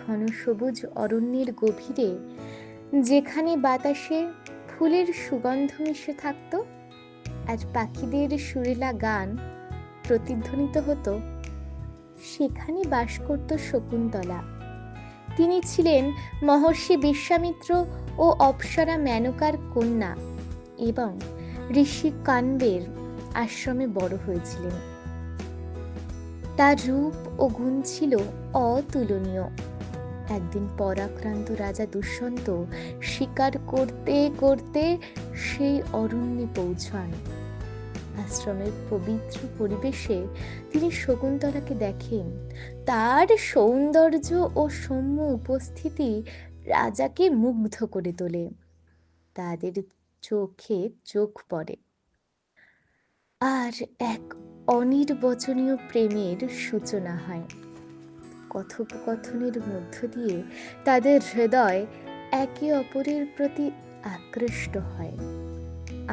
ঘন সবুজ অরণ্যের গভীরে, যেখানে বাতাসে ফুলের সুগন্ধ মিশে থাকত আর পাখিদের সুরেলা গান প্রতিধ্বনিত হতো, সেখানে বাস করত শকুন্তলা। তিনি ছিলেন মহর্ষি বিশ্বামিত্র ও অপ্সরা মেনকার কন্যা এবং ঋষি কাণ্বের আশ্রমে বড় হয়েছিলেন। তার রূপ ও গুণ ছিল অতুলনীয়। একদিন পরাক্রান্ত রাজা দুষ্যন্ত শিকার করতে করতে সেই অরণ্যে পৌঁছান। আশ্রমের পবিত্র পরিবেশে তিনি শকুন্তলাকে দেখেন। তার সৌন্দর্য ও সৌম্য উপস্থিতি রাজাকে মুগ্ধ করে তোলে। তাদের চোখে চোখ পড়ে আর এক অনির্বচনীয় প্রেমের সূচনা হয়। কথোপকথনের মধ্য দিয়ে তাদের হৃদয় একে অপরের প্রতি আকৃষ্ট হয়।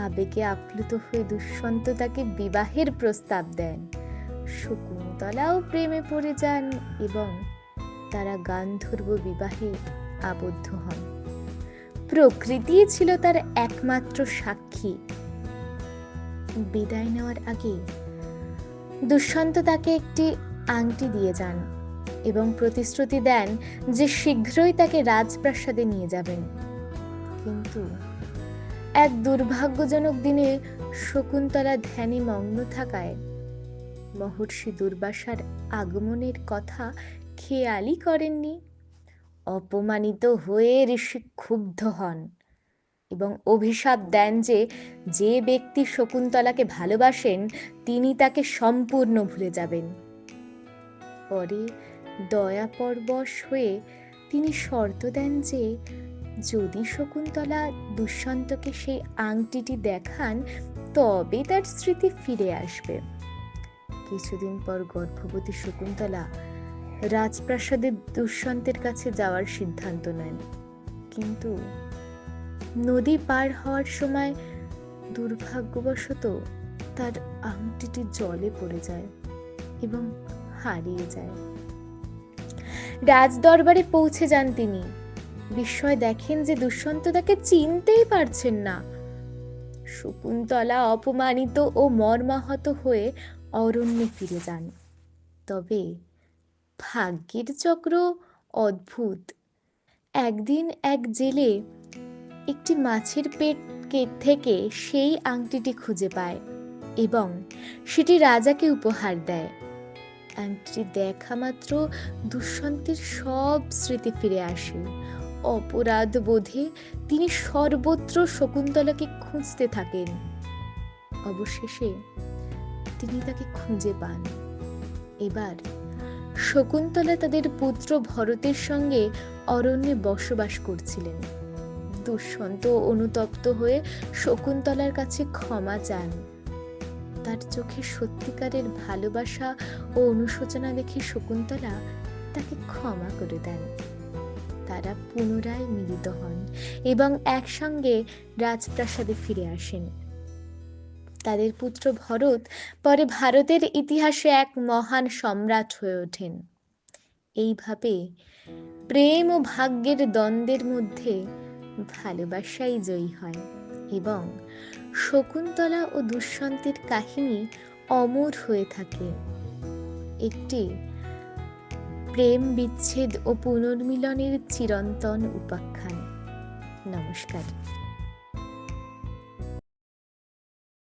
আবেগে আপ্লুত হয়ে দুষ্যন্ত তাকে বিবাহের প্রস্তাব দেন। শকুন্তলাও প্রেমে পড়ে যান এবং তারা গান্ধর্ব বিবাহে আবদ্ধ হন। প্রকৃতি ছিল তার একমাত্র সাক্ষী। বিদায় নেওয়ার আগে দুষ্যন্ত তাকে একটি আংটি দিয়ে যান এবং প্রতিশ্রুতি দেন যে শীঘ্রই তাকে রাজপ্রাসাদে নিয়ে যাবেন। কিন্তু এক দুর্ভাগ্যজনক দিনে শকুন্তলা ধ্যানে মগ্ন থাকায় মহর্ষি দুর্বাসার আগমনের কথা খেয়ালই করেননি। অপমানিত হয়ে ঋষি ক্ষুব্ধ হন এবং অভিশাপ দেন যে যে ব্যক্তি শকুন্তলাকে ভালোবাসেন তিনি তাকে সম্পূর্ণ ভুলে যাবেন। পরে দয়াপরবশ হয়ে তিনি শর্ত দেন যে যদি শকুন্তলা দুষ্যন্তকে সেই আংটিটি দেখান তবে তার স্মৃতি ফিরে আসবে। কিছুদিন পর গর্ভবতী শকুন্তলা রাজপ্রাসাদে দুষ্যন্তের কাছে যাওয়ার সিদ্ধান্ত নেন, কিন্তু নদী পার হওয়ার সময় দুর্ভাগ্যবশত তার আংটিটি জলে পড়ে যায় এবং হারিয়ে যায়। রাজদরবারে পৌঁছে যান তিনি। বিস্ময় দেখেন যে দুষ্যন্ত তাকে চিনতেই পারছেন না। শকুন্তলা অপমানিত ও মর্মাহত হয়ে অরণ্যে ফিরে যান। তবে ভাগ্যের চক্র অদ্ভুত। একদিন এক জেলে একটি মাছের পেট থেকে সেই আংটিটি খুঁজে পায় এবং সেটি রাজাকে উপহার দেয়। আংটিটি দেখা মাত্র দুষ্যন্তের সব স্মৃতি ফিরে আসে। অপরাধ বোধে তিনি সর্বত্র শকুন্তলাকে খুঁজতে থাকেন। অবশেষে তিনি তাকে খুঁজে পান। এবার শকুন্তলা তাদের পুত্র ভরতের সঙ্গে অরণ্যে বসবাস করছিলেন। দুষ্যন্ত অনুতপ্ত হয়ে শকুন্তলার কাছে ক্ষমা চান। তার চোখে সত্যিকারের ভালোবাসা ও অনুশোচনা দেখে শকুন্তলা তাকে ক্ষমা করে দেন। তারা পুনরায় মিলিত হন এবং একসঙ্গে রাজপ্রাসাদে ফিরে আসেন। তাদের পুত্র ভরত পরে ভারতের ইতিহাসে এক মহান সম্রাট হয়ে ওঠেন। এইভাবে প্রেম ও ভাগ্যের দ্বন্দ্বের মধ্যে ভালোবাসাই জয়ী হয় এবং শকুন্তলা ও দুষ্যন্তের কাহিনী অমর হয়ে থাকে। একটি প্রেম বিচ্ছেদ ও পুনর্মিলনের চিরন্তন উপাখ্যান। নমস্কার।